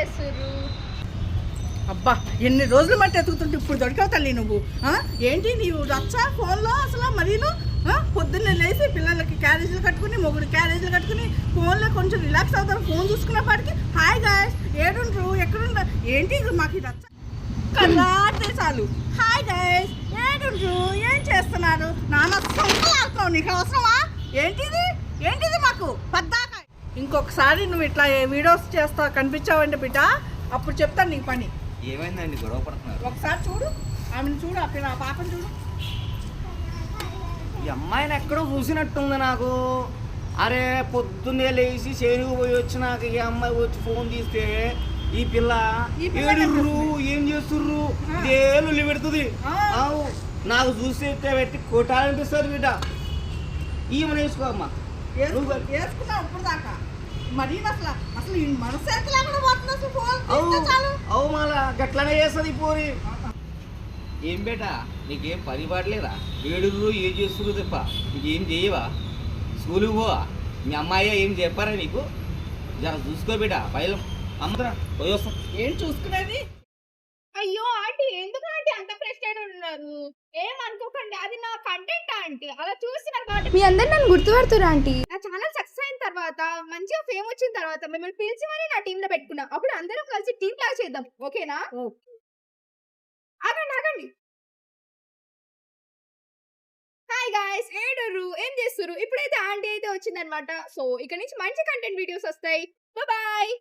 చేస్తుర్రు? అబ్బా ఎన్ని రోజులు మట్టి ఎతుకుతుంటే ఇప్పుడు దొరికావు తల్లి నువ్వు. ఏంటి నీవు రచ్చా ఫోన్లో అసలు మరీను. పొద్దున్నే లేచి పిల్లలకి క్యారేజీలు కట్టుకుని మొగుడు క్యారేజీలు కట్టుకుని ఫోన్లో కొంచెం రిలాక్స్ అవుతారు. ఫోన్ చూసుకునేపాటికి హాయ్ గాయస్ ఏడుండ్రు ఎక్కడుండ్రు ఏంటి మాకు ఈ రచ్చ కల్లాడితే చాలు. హాయ్ గాయస్ ఏడుండ్రు ఏం చేస్తున్నారు నాన్న సొంతలాడుతావు నీకు అవసరమా ఏంటిది ఏంటిది మాకు పద్దాక. ఇంకొకసారి నువ్వు ఇట్లా వీడియోస్ చేస్తా కనిపించావంటే బిడ్డ అప్పుడు చెప్తాను నీకు పని. ఏమైందండి గొడవ పడుతున్నారు? ఒకసారి చూడు ఆమెను చూడు అక్కడ ఆ పాపను చూడు. ఈ అమ్మాయిని ఎక్కడో చూసినట్టుంది నాకు. అరే పొద్దున్నే లేచి చేరుకు పోయి వచ్చి నాకు ఈ అమ్మాయి వచ్చి ఫోన్ తీస్తే ఈ పిల్ల ఏడుర్రు ఏం చేస్తుర్రు ఇదేళ్ళు పెడుతుంది. నాకు చూస్తే పెట్టి కొట్టాలనిపిస్తుంది బిడ్డ. ఈమెను వేసుకో అమ్మా. వేసుకున్నావు ఇప్పుడు దాకా మరి అసలు అసలు ఈ మనసు ఎట్లా పోతుంది అసలు ఫోన్ అవు మళ్ళా గట్లనే చేస్తుంది పోరి. ఏం బేట నీకేం పని పడలేదా? ఏడుర్రు ఏం చేస్తుర్రు తప్ప నీకేం చేయవా? స్కూల్కి పోవా? మీ అమ్మాయి ఏం చెప్పారా నీకు? జర చూసుకో బేట పైలు అమ్మరా పోయి వస్తా. ఏం చూసుకునేది? అయ్యో ఆంటీ ఎందుకు ఆంటీ అంత ఫ్రస్ట్రేట్ ఉన్నారు? ఏమనుకోకండి అది నా కంటెంట్ ఆంటీ. అలా చూస్తున్నారు కాబట్టి మీ అందరు నన్ను గుర్తుపడుతురా ఆంటీ? నా ఛానల్ సక్సెస్ అయిన తర్వాత మంచిగా ఫేమ్ వచ్చిన తర్వాత మిమ్మల్ని పిలిచి మరి నా టీమ్ లో పెట్టుకున్నా. అప్పుడు అందరం కలిసి టీమ్ లాగా చేద్దాం ఓకేనా? ఆగండి ఆగండి. హాయ్ గాయ్స్ ఏడుర్రు ఏం చేస్తుర్రు? ఇప్పుడైతే ఆంటీ అయితే వచ్చిందనమాట. సో ఇక నుంచి మంచి కంటెంట్ వీడియోస్ వస్తాయి. బాయ్.